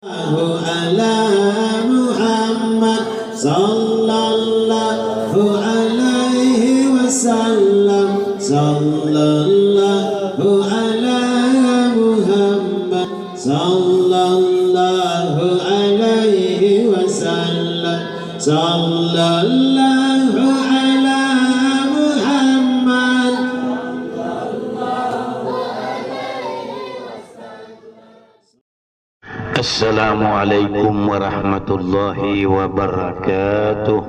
ala Muhammad sallallahu alaihi wasallam, sallallahu ala Muhammad sallallahu alaihi wasallam, sallallahu ala Muhammad. Assalamualaikum warahmatullahi wabarakatuh.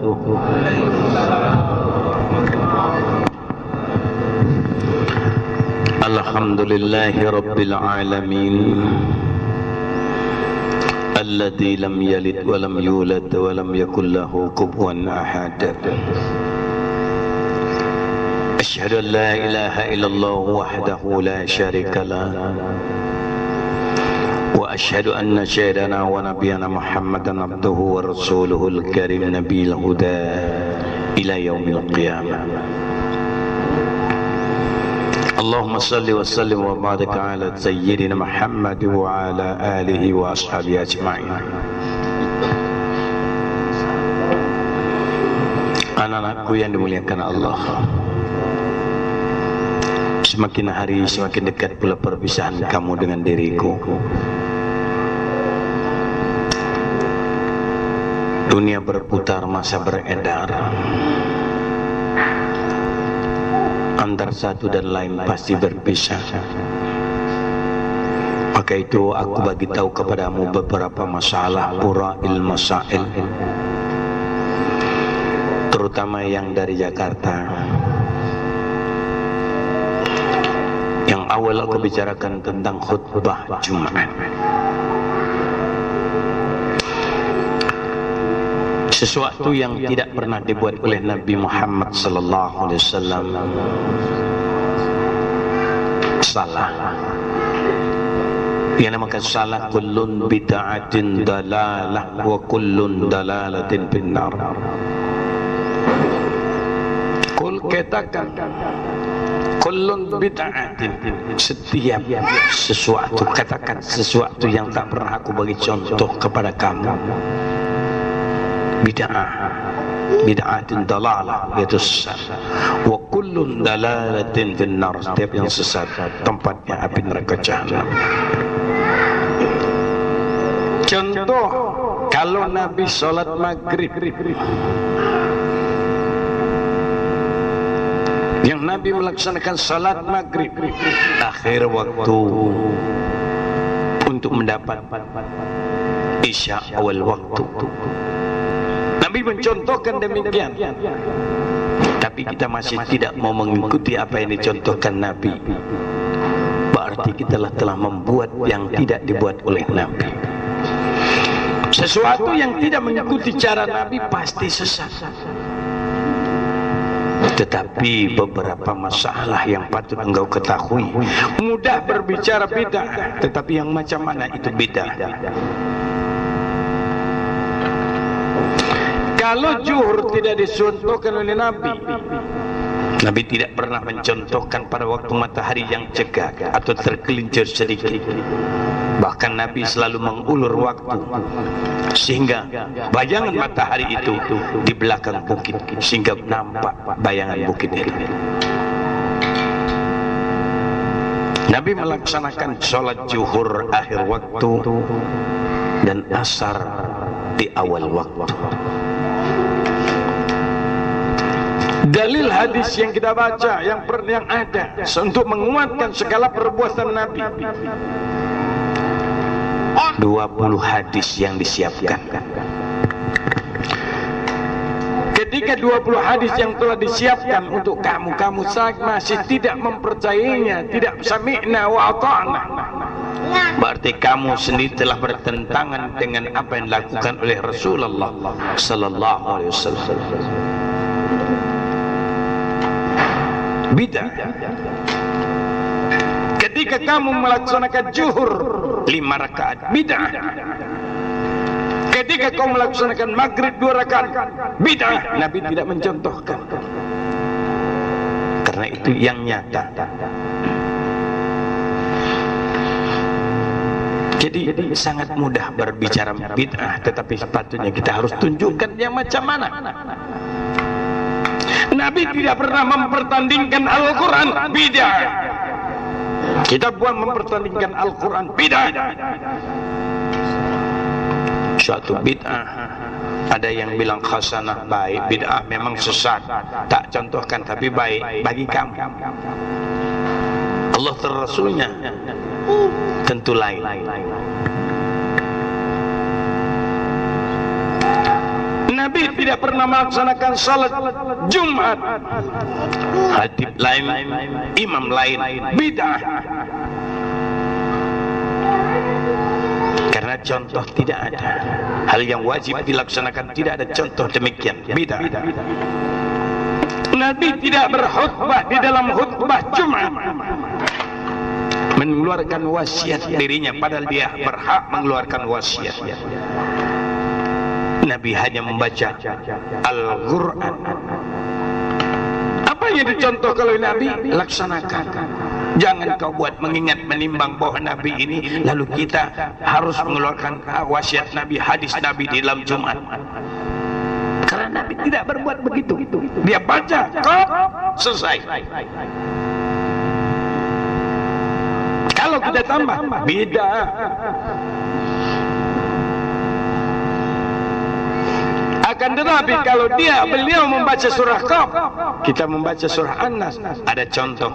Alhamdulillahi rabbil alamin, alladzi lam yalid wa lam yulad wa lam yakul lahu kufuwan ahad. Asyhadu an la ilaha illallah wahdahu la syarika lah, وأشهد أن سيدنا ونبينا محمدا عبده ورسوله الكريم نبي الهدى إلى يوم القيامة. اللهم صل وسلم وبارك على سيدنا محمد وعلى آله وأصحابه أجمعين. Anak-anakku yang dimuliakan Allah, semakin hari semakin dekat pula perpisahan kamu dengan diriku. Dunia berputar, masa beredar, antar satu dan lain pasti berpisah. Maka itu aku bagi tahu kepadamu beberapa masalah, purail masail, terutama yang dari Jakarta. Yang awal aku bicarakan tentang khutbah Jumat. Sesuatu yang tidak pernah dibuat oleh Nabi Muhammad sallallahu alaihi wasallam salah. Yang namakan salah, kullun bid'atin dalalah wa kullun dalalatin finnar. Kul katakan, kullun bid'atin, setiap sesuatu, katakan sesuatu yang tak pernah aku bagi contoh kepada kamu, bid'atin dalalah, yaitu sesat. Wa kullun dalalatin finnar, setiap yang sesat tempatnya api neraka jahanam. Contoh, kalau Nabi sholat maghrib, yang Nabi melaksanakan salat maghrib akhir waktu untuk mendapat isya awal waktu. Nabi mencontohkan demikian, tapi kita masih tidak mau mengikuti apa yang dicontohkan Nabi. Berarti kita telah membuat yang tidak dibuat oleh Nabi. Sesuatu yang tidak mengikuti cara Nabi pasti sesat. Tetapi beberapa masalah yang patut engkau ketahui. Mudah berbicara bid'ah, tetapi yang macam mana itu bid'ah? Kalau zuhur tidak dicontohkan oleh Nabi, Nabi tidak pernah mencontohkan pada waktu matahari yang cegah atau tergelincir sedikit. Bahkan Nabi selalu mengulur waktu sehingga bayangan matahari itu di belakang bukit, sehingga nampak bayangan bukit itu. Nabi melaksanakan sholat zuhur akhir waktu dan asar di awal waktu. Dalil hadis yang kita baca, yang ada untuk menguatkan segala perbuatan Nabi, 20 hadis yang disiapkan. Ketika 20 hadis yang telah disiapkan untuk kamu masih tidak mempercayainya, tidak sami'na wa ata'na, berarti kamu sendiri telah bertentangan dengan apa yang dilakukan oleh Rasulullah sallallahu alaihi wasallam. Bid'ah. Ketika kamu melaksanakan zuhur 5 rakaat, bid'ah. Ketika kamu melaksanakan maghrib 2 rakaat, bid'ah. Nabi tidak mencontohkan. Karena itu yang nyata. Jadi sangat mudah berbicara bid'ah, tetapi sepatutnya kita harus tunjukkan yang macam mana. Nabi tidak pernah mempertandingkan Al-Quran bid'ah. Kita buat mempertandingkan Al-Quran bid'ah. Suatu bid'ah, ada yang bilang hasanah, baik. Bid'ah memang sesat, tak contohkan, tapi baik bagi kamu. Allah Rasulnya tentu lain. Nabi tidak pernah melaksanakan salat Jumat. Khatib lain, imam lain, bid'ah. Karena contoh tidak ada. Hal yang wajib dilaksanakan tidak ada contoh demikian, bid'ah. Nabi tidak berkhutbah di dalam khutbah Jumat mengeluarkan wasiat dirinya, padahal dia berhak mengeluarkan wasiat. Nabi hanya membaca Al-Quran. Apa yang dicontoh kalau Nabi laksanakan. Jangan kau buat mengingat menimbang bahwa Nabi ini lalu kita harus mengeluarkan wasiat Nabi, hadis Nabi di dalam Jumat. Karena Nabi tidak berbuat begitu. Dia baca, kok selesai. Kalau kita tambah bid'ah. Akan tetapi kalau beliau membaca surah Qaf, kita membaca surah An-Nas, ada contoh.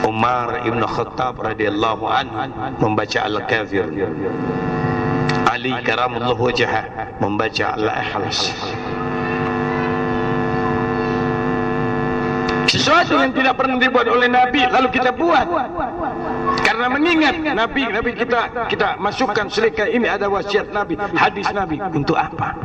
Umar ibn Khattab radhiyallahu anhu membaca Al-Kafir. Ali karamullah wajhah membaca Al-Ikhlas. Sesuatu yang tidak pernah dibuat oleh Nabi lalu kita buat karena mengingat Nabi kita masukkan selika ini ada wasiat Nabi, hadis Nabi. Untuk apa?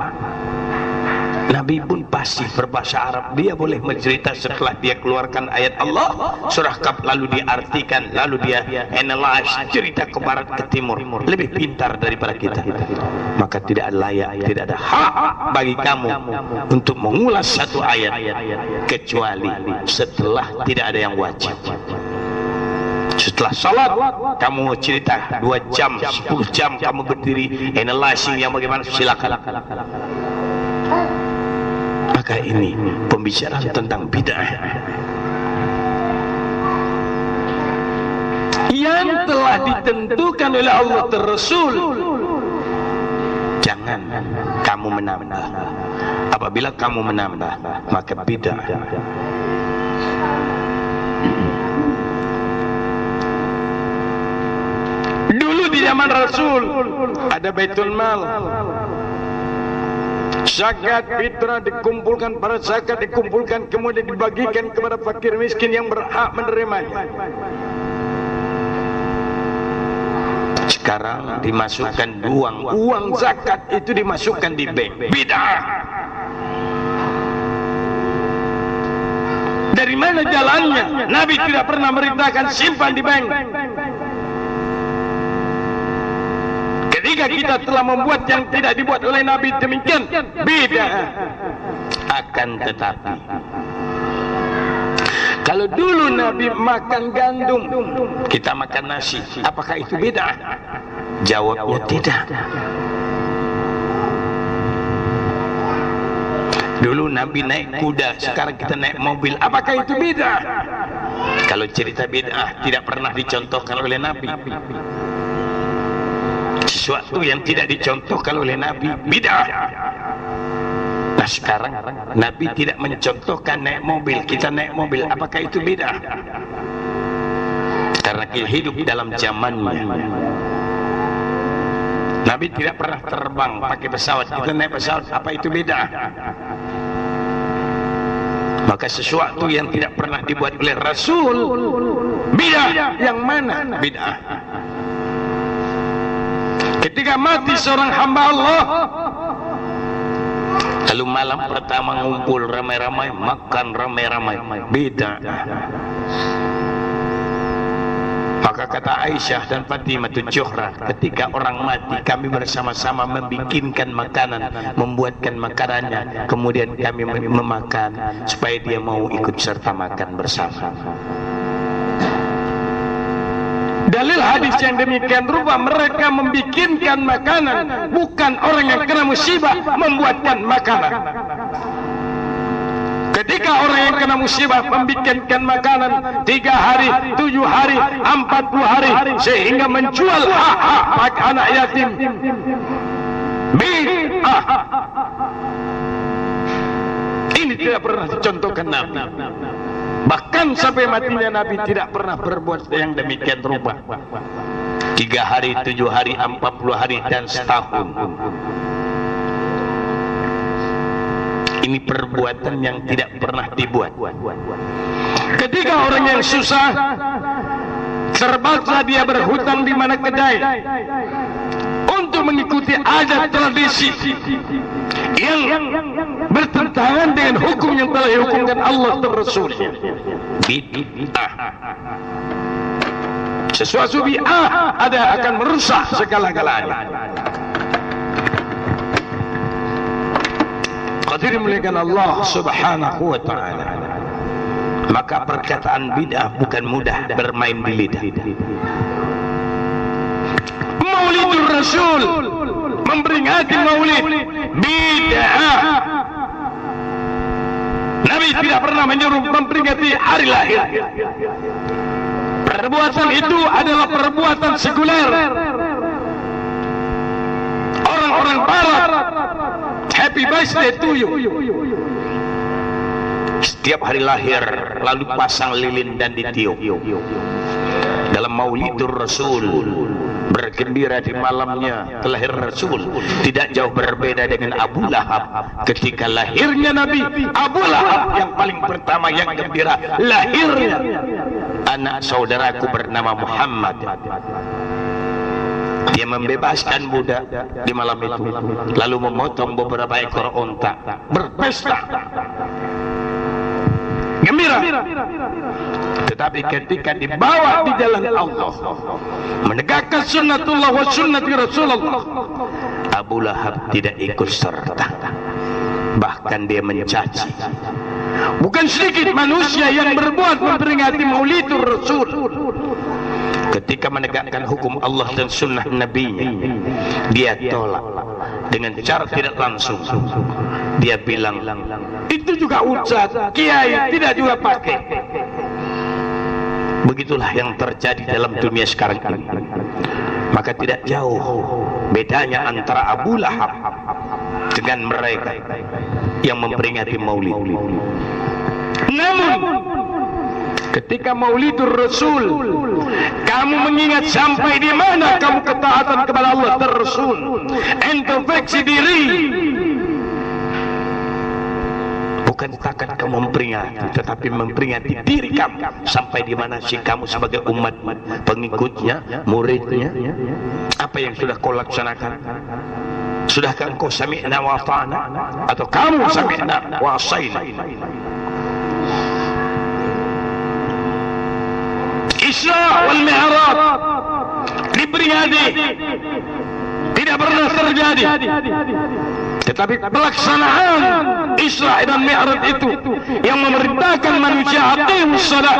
Nabi pun pasti berbahasa Arab. Dia boleh mencerita setelah dia keluarkan ayat Allah surah Qaf, lalu diartikan, lalu dia analyze, cerita ke barat ke timur, lebih pintar daripada kita. Maka tidak layak, tidak ada hak bagi kamu untuk mengulas satu ayat kecuali setelah tidak ada yang wajib. Setelah salat kamu cerita 2 jam 10 jam kamu berdiri analyzing yang bagaimana, silakan. Maka ini pembicaraan tentang bid'ah yang telah ditentukan oleh Allah dan Rasul. Jangan kamu menambah. Apabila kamu menambah, maka bid'ah. Dulu di zaman Rasul ada Baitul Mal. Zakat fitrah dikumpulkan, para zakat dikumpulkan, kemudian dibagikan kepada fakir miskin yang berhak menerimanya. Sekarang dimasukkan uang zakat itu dimasukkan di bank. Bid'ah. Dari mana jalannya? Nabi tidak pernah merintahkan simpan di bank. Ketika kita telah membuat yang tidak dibuat oleh Nabi demikian, bid'ah. Akan tetapi kalau dulu Nabi makan gandum, kita makan nasi, apakah itu bid'ah? Jawabnya tidak. Dulu Nabi naik kuda, sekarang kita naik mobil, apakah itu bid'ah? Kalau cerita bid'ah tidak pernah dicontohkan oleh Nabi. Sesuatu yang tidak dicontohkan oleh Nabi, bid'ah. Nah sekarang Nabi tidak mencontohkan naik mobil, kita naik mobil, apakah itu bid'ah? Karena kita hidup dalam zamannya. Nabi tidak pernah terbang pakai pesawat, kita naik pesawat, apa itu bid'ah? Maka sesuatu yang tidak pernah dibuat oleh Rasul, bid'ah. Yang mana bid'ah? Ketika mati seorang hamba Allah, lalu malam pertama ngumpul ramai-ramai, makan ramai-ramai, bid'ah. Maka kata Aisyah dan Fatimah Zuhra, ketika orang mati kami bersama-sama membikinkan makanan, membuatkan makanannya, kemudian kami memakan supaya dia mau ikut serta makan bersama. Dalil hadis yang demikian rupa, mereka membikinkan makanan, bukan orang yang kena musibah membuatkan makanan. Ketika orang yang kena musibah membikinkan makanan 3 hari, 7 hari, 40 hari, sehingga menjual hak-hak anak yatim, bid'ah. Ini tidak pernah dicontohkan Nabi. Bahkan sampai matinya Nabi tidak pernah berbuat yang demikian rupa. 3 hari, 7 hari, 40 hari, dan setahun. Ini perbuatan yang tidak pernah dibuat. Ketika orang yang susah, terpaksa dia berhutang di mana kedai untuk mengikuti adat tradisi yang bertentangan dengan hukum yang telah dihukumkan Allah dan Rasulnya. Bid'ah. Sesuatu bid'ah ada akan merusak segala-galanya. Hadirin muliakan Allah Subhanahu wa ta'ala. Maka perkataan bid'ah bukan mudah bermain di lidah. Maulidur Rasul, memperingati maulid, bid'ah. Nabi tidak pernah menyuruh memperingati hari lahir. Perbuatan itu adalah perbuatan sekuler. Orang-orang barat, happy birthday to you. Setiap hari lahir lalu pasang lilin dan ditiup. Dalam Maulidur Rasul, bergembira di malamnya kelahiran Rasul, tidak jauh berbeda dengan Abu Lahab. Ketika lahirnya Nabi, Abu Lahab yang paling pertama yang gembira lahirnya anak saudaraku bernama Muhammad. Dia membebaskan budak di malam itu, lalu memotong beberapa ekor onta, berpesta, gembira. Tetapi ketika dibawa di jalan Allah, menegakkan sunnatullah wa sunnati Rasulullah, Abu Lahab tidak ikut serta. Bahkan dia mencaci. Bukan sedikit manusia yang berbuat memperingati Maulidur Rasul. Ketika menegakkan hukum Allah dan sunnah Nabi-Nya, dia tolak dengan cara tidak langsung. Dia bilang, itu juga ustaz, kiai tidak juga pakai. Begitulah yang terjadi dalam dunia sekarang ini. Maka tidak jauh bedanya antara Abu Lahab dengan mereka yang memperingati Maulid. Namun ketika Maulidur Rasul, kamu mengingat sampai di mana kamu ketaatan kepada Allah dan Rasul, introspeksi diri. Bukan setakat kamu memperingati, tetapi memperingati diri kamu. Sampai di mana sih kamu sebagai umat, pengikutnya, muridnya? Apa yang sudah kau laksanakan? Sudahkah engkau sami'na wa ta'na? Atau kamu sami'na wa asayna? Isra wal Mi'raj diperingati, tidak pernah terjadi. Tetapi pelaksanaan Isra dan Mi'raj itu yang memerintahkan manusia aqimus shalah,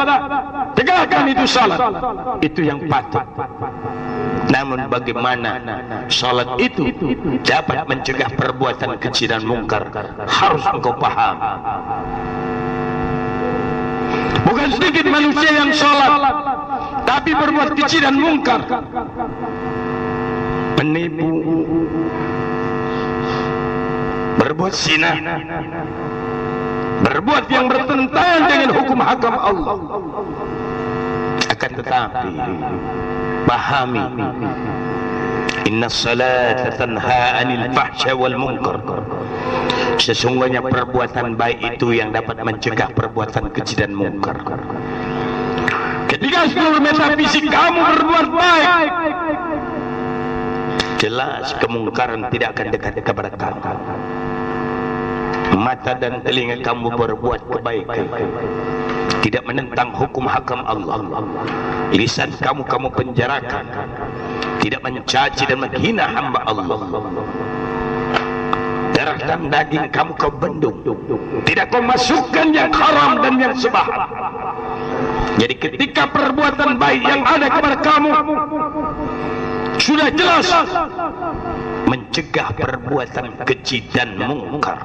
tegakkan itu salat, itu yang patut. Namun bagaimana salat itu dapat mencegah perbuatan keji dan mungkar, harus engkau paham. Bukan sedikit manusia yang salat tapi berbuat keji dan mungkar, menipu, berbuat zina, berbuat yang bertentangan dengan hukum hakam Allah. Akan tetapi pahami, inna salata tanha anil fahsya wal munkar. Sesungguhnya perbuatan baik itu yang dapat mencegah perbuatan keji dan mungkar. Ketika seluruh metafisik kamu berbuat baik, jelas kemungkaran tidak akan dekat kepada kamu. Mata dan telinga kamu berbuat kebaikan, tidak menentang hukum hakam Allah. Lisan kamu penjarakan, tidak mencaci dan menghina hamba Allah. Darah dan daging kamu kau bendung, tidak kau masukkan yang haram dan yang subhat. Jadi ketika perbuatan baik yang ada kepada kamu sudah jelas mencegah perbuatan keji dan mungkar.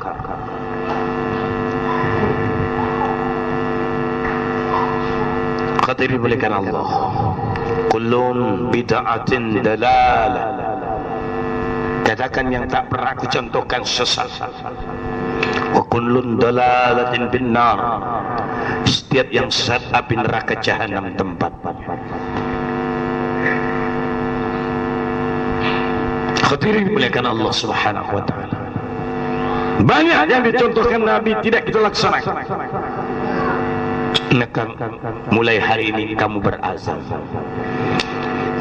Qadiri belikan Allah, kullun bid'atin dalalah. Katakan yang tak pernah aku contohkan sesat. Wa kullun dalalatin binnar. Setiap yang sesat api neraka jahanam tempat. Khadirin muliakan Allah Subhanahu wa taala. Banyak yang dicontohkan Nabi tidak kita laksanakan. Maka mulai hari ini kamu berazam.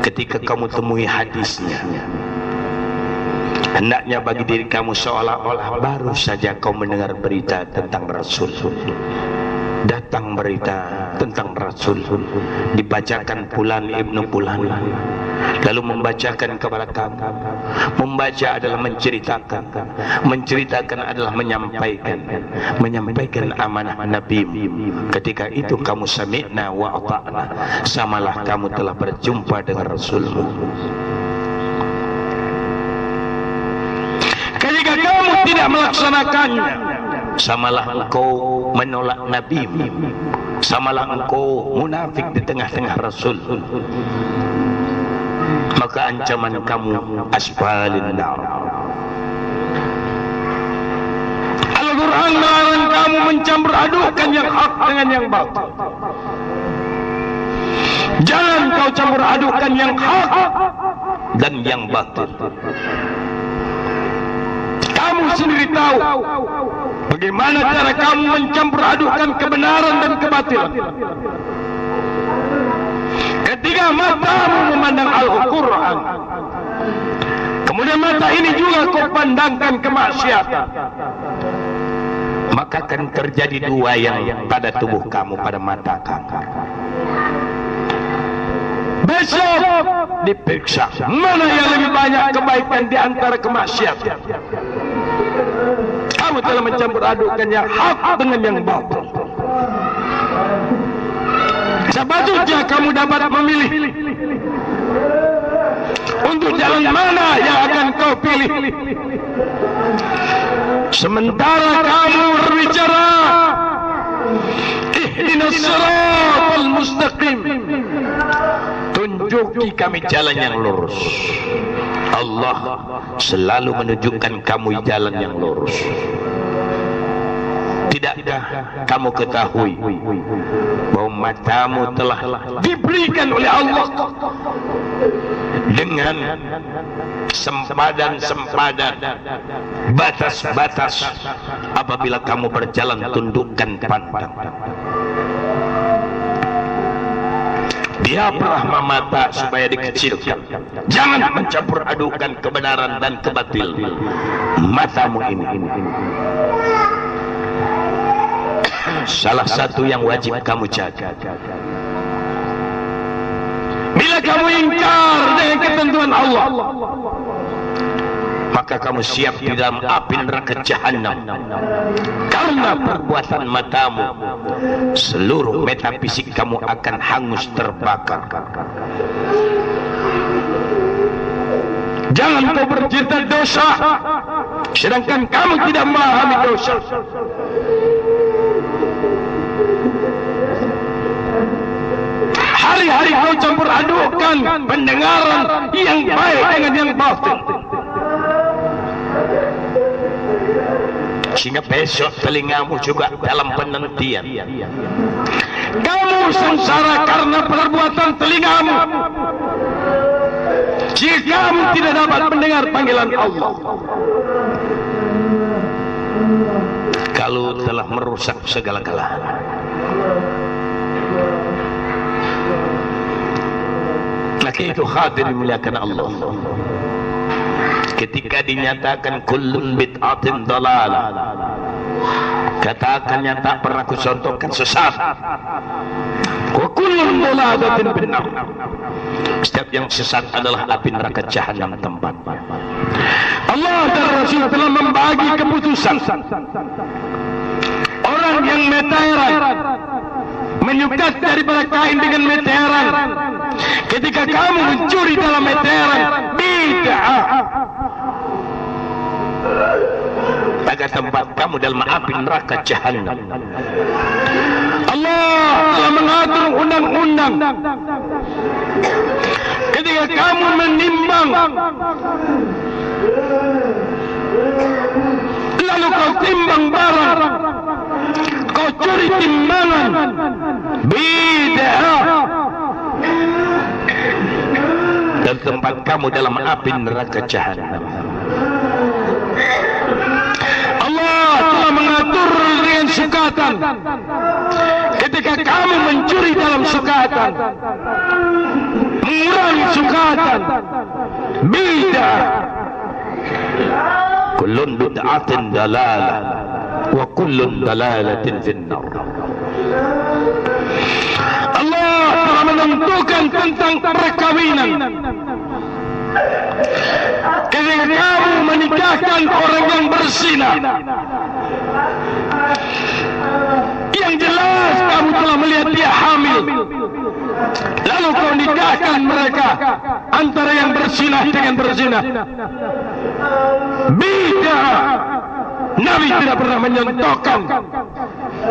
Ketika kamu temui hadisnya, hendaknya bagi diri kamu seolah-olah baru saja kau mendengar berita tentang Rasul. Datang berita tentang Rasul, dibacakan Fulan Ibnu Fulan, lalu membacakan kepada kamu. Membaca adalah menceritakan adalah menyampaikan amanah Nabi. Ketika itu kamu sami'na wa ata'na, samalah kamu telah berjumpa dengan Rasulmu. Ketika kamu tidak melaksanakannya, samalah engkau menolak Nabi, samalah engkau munafik di tengah-tengah Rasul. Maka ancaman kamu asfalin nar. Al-Quran melarang kamu mencampur adukan yang hak dengan yang batil. Jangan kau campur adukan yang hak dan yang batil. Kamu sendiri tahu bagaimana cara kamu mencampur adukan kebenaran dan kebatilan. Ketika matamu memandang Al-Quran, kemudian mata ini juga kau pandangkan kemaksiatan, maka akan terjadi dua yang pada tubuh kamu, pada mata kamu. Besok diperiksa mana yang lebih banyak kebaikan di antara kemaksiatan. Kamu telah mencampur adukan yang hak dengan yang batil. Sepatutnya kamu dapat memilih untuk jalan mana yang akan kau pilih. Sementara kamu berbicara ihdinas siratal mustaqim, tunjuki kami jalan yang lurus. Allah selalu menunjukkan kamu jalan yang lurus. Tidakkah kamu ketahui bahwa matamu telah diberikan oleh Allah dengan sempadan, batas-batas. Apabila kamu berjalan, tundukkan pandang. Dia perahma mata supaya dikecilkan. Jangan mencampur adukan kebenaran dan kebatil matamu ini. Salah satu yang wajib kamu jaga. Bila kamu ingkar dengan ketentuan Allah, maka kamu siap di dalam api neraka jahanam. Karena perbuatan matamu, seluruh metafisik kamu akan hangus terbakar. Jangan kau bercerita dosa sedangkan kamu tidak memahami dosa. Hari-hari kau campur adukan pendengaran yang baik dengan yang batil, sehingga besok telingamu juga dalam penantian. Kamu sengsara karena perbuatan telingamu. Jika kamu tidak dapat mendengar panggilan Allah, kalau telah merusak segala-galanya. Maka itu hadir dimuliakan Allah. Ketika dinyatakan kullun bid'atin dalalah, katakan yang tak pernah aku contohkan sesat. Wa kullun dalalatin binnar. Setiap yang sesat adalah api neraka jahanam tempat. Allah dan Rasul telah membagi keputusan. Orang yang metairan menyukat daripada kain dengan meteran. Ketika kamu mencuri dalam meteran, bid'ah. Maka tempat kamu dalam api neraka Jahannam. Allah telah mengatur undang-undang. Ketika kamu menimbang, lalu kau timbang barang, kau curi timbangan, bid'ah. Dan tempat kamu dalam api neraka Jahannam. Allah telah mengatur dengan sukatan. Ketika kamu mencuri dalam sukatan, mengurangi sukatan, bid'ah. Kullun bid'atin dalalah wa kullun dalalatin finnar. Allah telah menentukan tentang perkawinan. Ketika kamu menikahkan orang yang berzina, yang jelas kamu telah melihat dia hamil, lalu kau nikahkan mereka antara yang berzina dengan berzina, bid'ah. Nabi tidak pernah menyentuhkan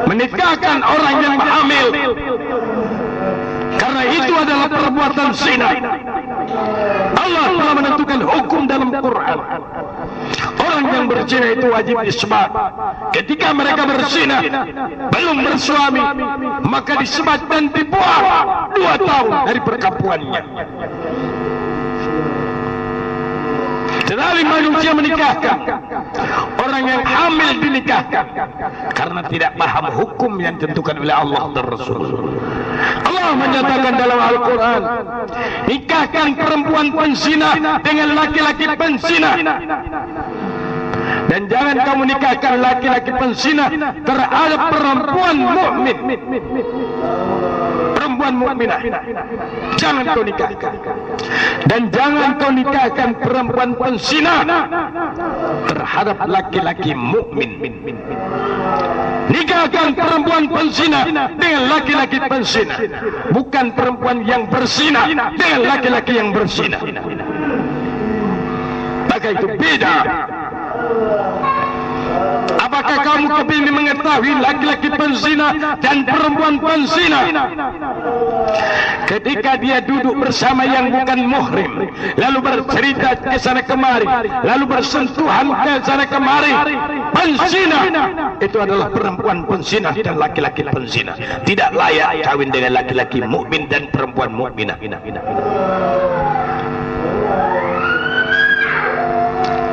menikahkan orang yang hamil, karena itu adalah perbuatan zina. Allah telah menentukan hukum dalam Quran. Orang yang berzina itu wajib disebat. Ketika mereka berzina belum bersuami, maka disebat dan dibuang 2 tahun dari perkampungannya. Tetapi manusia menikahkan orang yang hamil, dinikahkan karena tidak paham hukum yang ditentukan oleh Allah dan Rasul. Allah menyatakan dalam Al-Quran, nikahkan perempuan penzina dengan laki-laki penzina. Dan jangan kamu nikahkan laki-laki penzina terhadap perempuan mukmin, perempuan mukminah. Jangan kau nikahkan. Dan jangan kau nikahkan perempuan penzina terhadap laki-laki mukmin. Nikahkan perempuan penzina dengan laki-laki penzina, bukan perempuan yang berzina dengan laki-laki yang berzina. Maka itu beda. Apakah kamu kepingin mengetahui laki-laki penzina dan perempuan penzina? Ketika dia duduk bersama yang bukan muhrim, lalu bercerita ke sana kemari, lalu bersentuhan ke sana kemari, penzina. Itu adalah perempuan penzina dan laki-laki penzina. Tidak layak kawin dengan laki-laki mukmin dan perempuan mukminah.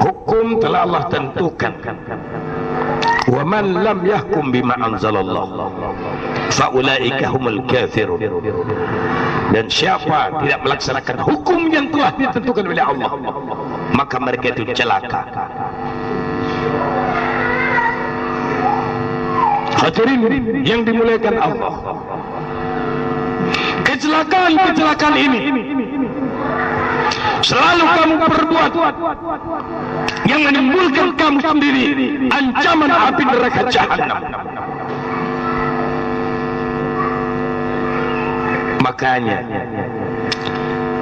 Hukum telah Allah tentukan. Wa man lam yahkum bima anzalallah fa ulaika humul kafirun. Dan siapa tidak melaksanakan hukum yang telah ditentukan oleh Allah, maka mereka itu celaka. Hadirin yang dimuliakan Allah, kecelakaan ini selalu kamu perbuat yang menimbulkan kamu sendiri ancaman api neraka Jahannam. Makanya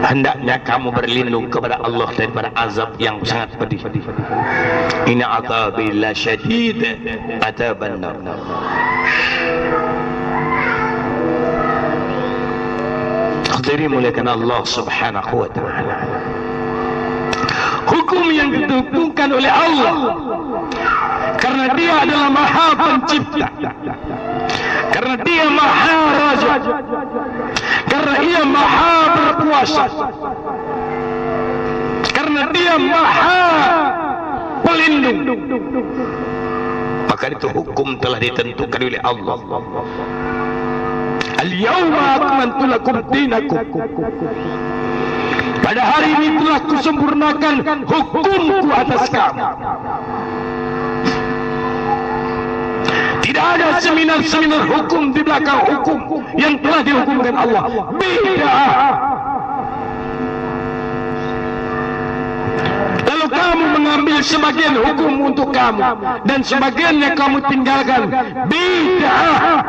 hendaknya kamu berlindung kepada Allah daripada azab yang sangat pedih. Inna azabi la syadid adzaban nar. Hadirin muliakan Allah Subhanahu wa taala. Hukum yang ditentukan oleh Allah karena dia adalah Maha Pencipta, karena dia Maha Raja, karena ia Maha Berkuasa, karena dia Maha Pelindung. Maka itu hukum telah ditentukan oleh Allah. Al-yawma akmaltu lakum dinakum. Pada hari ini telah kusempurnakan hukumku atas kamu. Tidak ada seminar-seminar hukum di belakang hukum yang telah dihukumkan Allah. Bid'ah. Lalu kamu mengambil sebagian hukum untuk kamu dan sebagiannya kamu tinggalkan. Bid'ah.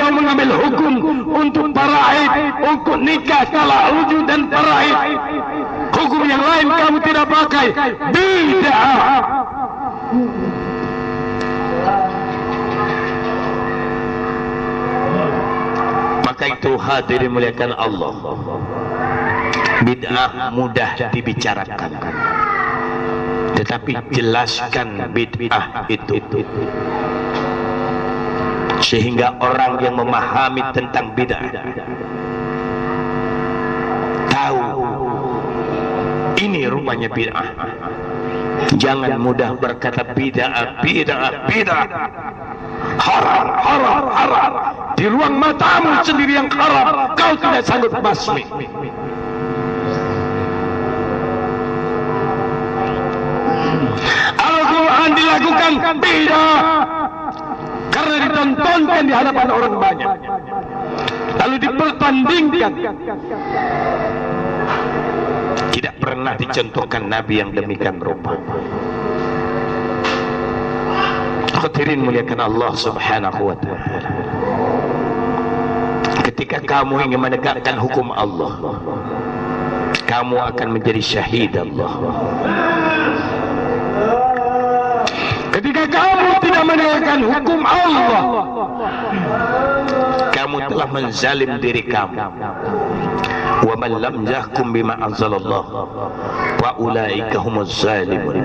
kau mengambil hukum untuk faraid, untuk nikah kala wujud dan faraid. Hukum yang lain kamu tidak pakai. Bid'ah. Maka itu hadirin muliakan Allah, bid'ah mudah dibicarakan, tetapi jelaskan bid'ah itu sehingga orang yang memahami tentang bid'ah tahu ini rupanya bid'ah. Jangan mudah berkata bid'ah, bid'ah, bid'ah, haram, haram, haram. Di ruang matamu sendiri yang haram, kau tidak sanggup basmi. Al-Quran dilakukan bid'ah karena ditontonkan di hadapan orang banyak, lalu dipertandingkan. Tidak pernah dicontohkan Nabi yang demikian rupa. Hadirin muliakan Allah Subhanahu wa ta'ala. Ketika kamu ingin menegakkan hukum Allah, kamu akan menjadi syahid Allah. Ketika kamu tidak menegakkan hukum Allah, kamu telah menzalim diri kamu. Wa man lam yahkum bima anzalallah wa ulaika humuz zalimun.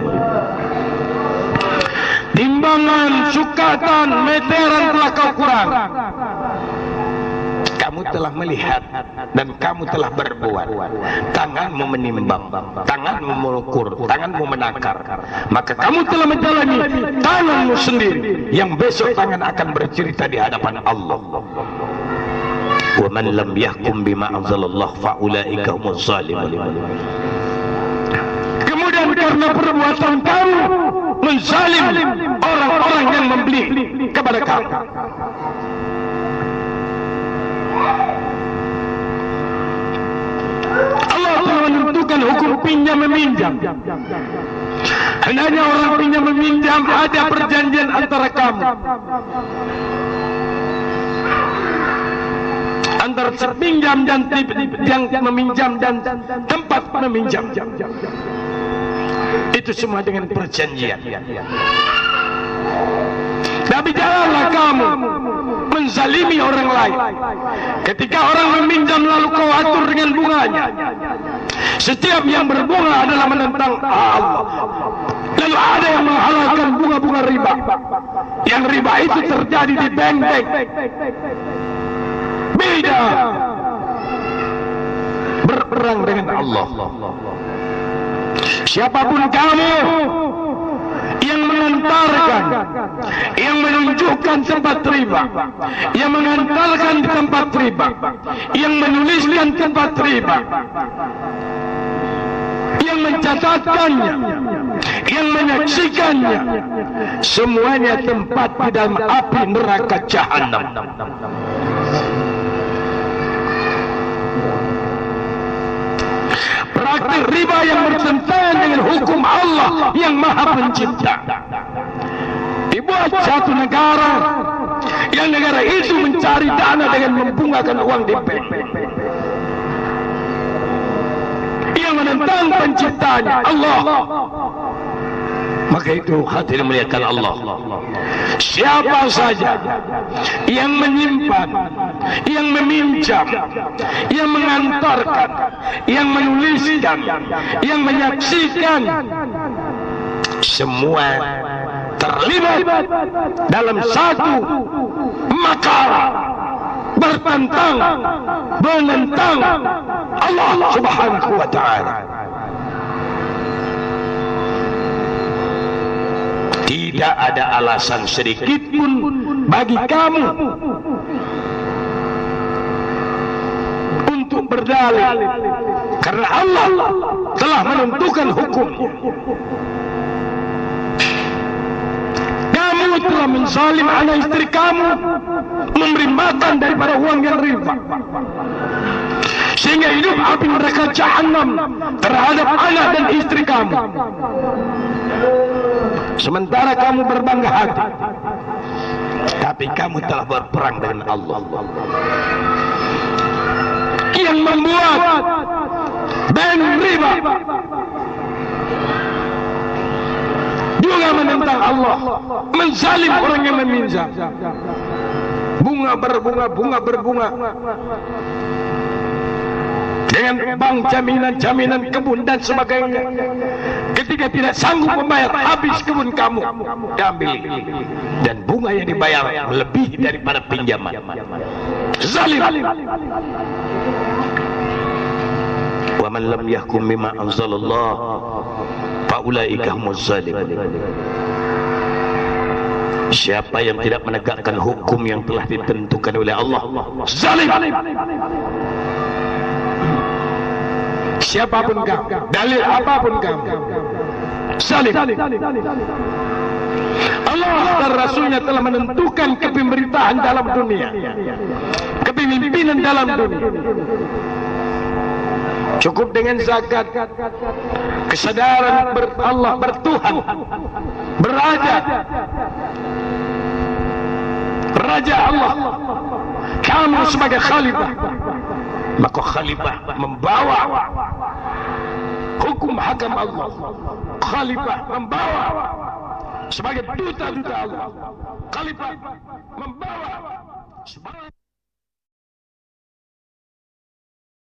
Timbangan, sukatan, meteran telah kau kurang. Kamu telah melihat dan kamu telah berbuat. Tanganmu menimbang, tanganmu mengukur, tanganmu menakar. Maka kamu telah menjalani tanganmu sendiri, yang besok tangan akan bercerita di hadapan Allah. Wa man lam yahkum bima anzalallah fa ulaika humuz zalimun. Kemudian karena perbuatan kamu menzalim orang-orang yang membeli kepada kamu, Allah telah menentukan hukum pinjam meminjam. Hendaknya orang pinjam meminjam ada perjanjian antara kamu, antara pinjam dan yang meminjam dan tempat meminjam. Itu semua dengan perjanjian. Tapi janganlah kamu menzalimi orang lain. Ketika orang meminjam lalu kau atur dengan bunganya. Setiap yang berbunga adalah menentang Allah. Lalu ada yang menghalalkan bunga-bunga riba. Yang riba itu terjadi di bank-bank. Beda. Berperang dengan Allah. Siapapun kamu yang mengantarkan, yang menunjukkan tempat riba, yang mengantarkan tempat riba, yang menuliskan tempat riba, yang mencatatkannya, yang menyaksikannya, semuanya tempat di dalam api neraka jahanam. Praktik riba yang bertentangan dengan hukum Allah yang Maha Pencipta. Dibuat satu negara, yang negara itu mencari dana dengan membungakan uang di bank, yang menentang penciptanya Allah. Maka itu hadirin muliakan Allah, siapa saja yang menyimpan, yang meminjam, yang mengantarkan, yang menuliskan, yang menyaksikan, semua terlibat dalam satu makar bertentang, menentang Allah Subhanahu wa ta'ala. Tidak ada alasan sedikit pun bagi kamu untuk berdalil, karena Allah telah menentukan hukumnya. Kamu telah menzalim anak istri kamu, memberi makan daripada uang yang riba, sehingga hidup api neraka jahanam terhadap anak dan istri kamu. Sementara kamu berbangga hati, tapi tapi kamu telah berperang dengan Allah. Yang membuat bank riba juga menentang Allah, menzalim orang yang meminjam. Bunga berbunga dengan bank, jaminan kebun dan sebagainya. Ketika tidak sanggup membayar, habis kebun kamu diambil, dan bunga yang dibayar lebih daripada pinjaman. Zalim. Wa man lam yahkum bima anzalallah fa ulaika humuz zalimun. Siapa yang tidak menegakkan hukum yang telah ditentukan oleh Allah, zalim. Siapapun kamu, dalil apapun kamu, zalim. Allah dan Rasulnya telah menentukan kepemerintahan dalam dunia, kepemimpinan dalam dunia. Cukup dengan zakat, kesadaran Allah bertuhan, beraja, Raja Allah, kamu sebagai khalifah, maka khalifah membawa hukum hakam Allah. Khalifah membawa sebagai duta-duta Allah. Khalifah membawa sebagai